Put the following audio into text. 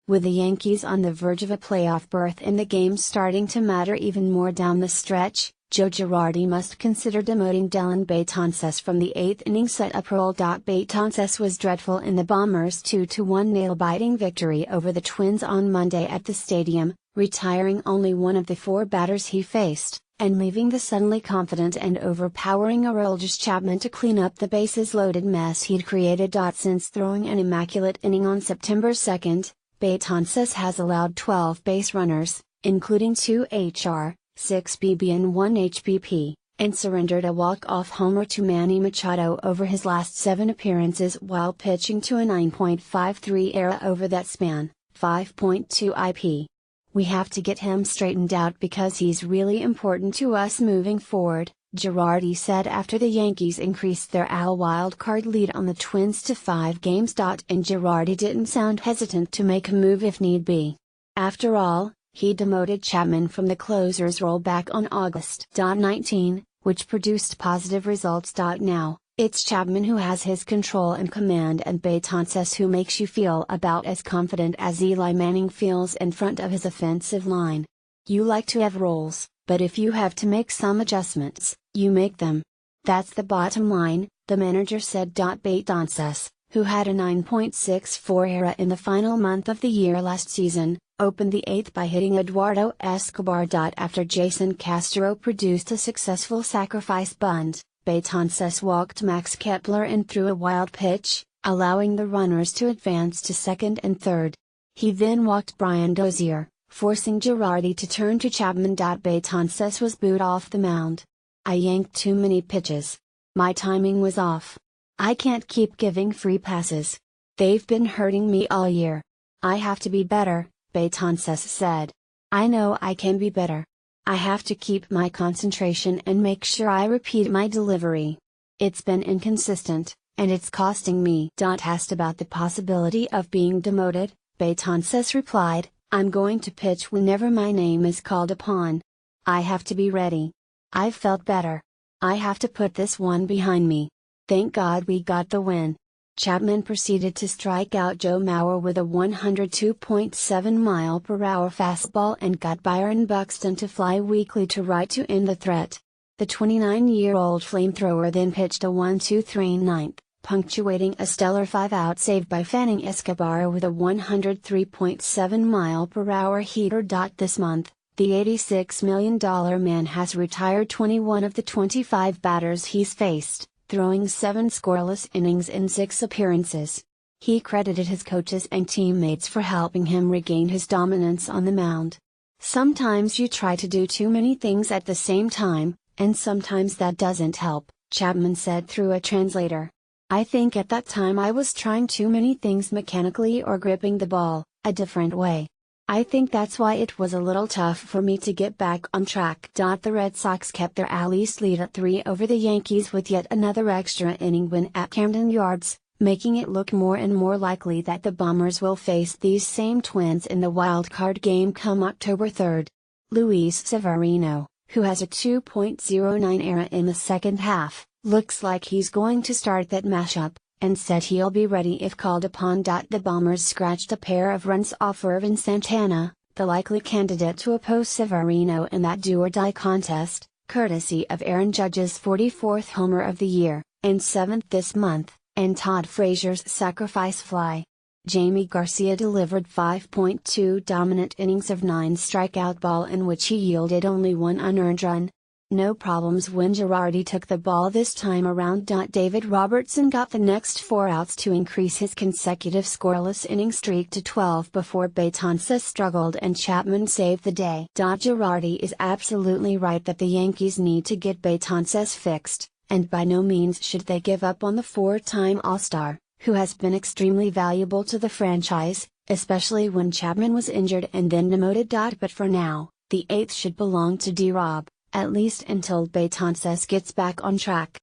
With the Yankees on the verge of a playoff berth and the game starting to matter even more down the stretch, Joe Girardi must consider demoting Dellin Betances from the 8th inning setup role. Betances was dreadful in the Bombers' 2-1 nail-biting victory over the Twins on Monday at the stadium, retiring only one of the 4 batters he faced, and leaving the suddenly confident and overpowering Aroldis Chapman to clean up the bases-loaded mess he'd created. Since throwing an immaculate inning on September 2, Betances has allowed 12 base runners, including 2 HR, 6 BB and 1 HBP, and surrendered a walk-off homer to Manny Machado over his last 7 appearances while pitching to a 9.53 ERA over that span, 5.2 IP. We have to get him straightened out because he's really important to us moving forward, Girardi said after the Yankees increased their AL wildcard lead on the Twins to 5 games. And Girardi didn't sound hesitant to make a move if need be. After all, he demoted Chapman from the closer's role back on August 19, which produced positive results. Now, it's Chapman who has his control and command, and Betances who makes you feel about as confident as Eli Manning feels in front of his offensive line. You like to have roles, but if you have to make some adjustments, you make them. That's the bottom line, the manager said. Betances, who had a 9.64 ERA in the final month of the year last season, opened the 8th by hitting Eduardo Escobar. After Jason Castro produced a successful sacrifice bunt, Betances walked Max Kepler and threw a wild pitch, allowing the runners to advance to second and third. He then walked Brian Dozier, forcing Girardi to turn to Chapman. Betances was booed off the mound. I yanked too many pitches. My timing was off. I can't keep giving free passes. They've been hurting me all year. I have to be better, Betances said. I know I can be better. I have to keep my concentration and make sure I repeat my delivery. It's been inconsistent, and it's costing me. Asked about the possibility of being demoted, Betances replied, I'm going to pitch whenever my name is called upon. I have to be ready. I've felt better. I have to put this one behind me. Thank God we got the win. Chapman proceeded to strike out Joe Mauer with a 102.7-mile-per-hour fastball and got Byron Buxton to fly weakly to right to end the threat. The 29-year-old flamethrower then pitched a 1-2-3 ninth, punctuating a stellar 5-out save by fanning Escobar with a 103.7-mile-per-hour heater. This month, the $86 million man has retired 21 of the 25 batters he's faced, throwing 7 scoreless innings in 6 appearances. He credited his coaches and teammates for helping him regain his dominance on the mound. Sometimes you try to do too many things at the same time, and sometimes that doesn't help, Chapman said through a translator. I think at that time I was trying too many things mechanically or gripping the ball a different way. I think that's why it was a little tough for me to get back on track. The Red Sox kept their AL East lead at 3 over the Yankees with yet another extra inning win at Camden Yards, making it look more and more likely that the Bombers will face these same Twins in the wild-card game come October 3. Luis Severino, who has a 2.09 ERA in the second half, looks like he's going to start that matchup, and said he'll be ready if called upon. The Bombers scratched a pair of runs off Irvin Santana, the likely candidate to oppose Severino in that do-or-die contest, courtesy of Aaron Judge's 44th homer of the year, and 7th this month, and Todd Frazier's sacrifice fly. Jamie Garcia delivered 5.2 dominant innings of 9 strikeout ball in which he yielded only 1 unearned run. No problems when Girardi took the ball this time around. David Robertson got the next 4 outs to increase his consecutive scoreless inning streak to 12 before Betances struggled and Chapman saved the day. Girardi is absolutely right that the Yankees need to get Betances fixed, and by no means should they give up on the 4-time All-Star, who has been extremely valuable to the franchise, especially when Chapman was injured and then demoted. But for now, the 8th should belong to D-Rob, at least until Betances gets back on track.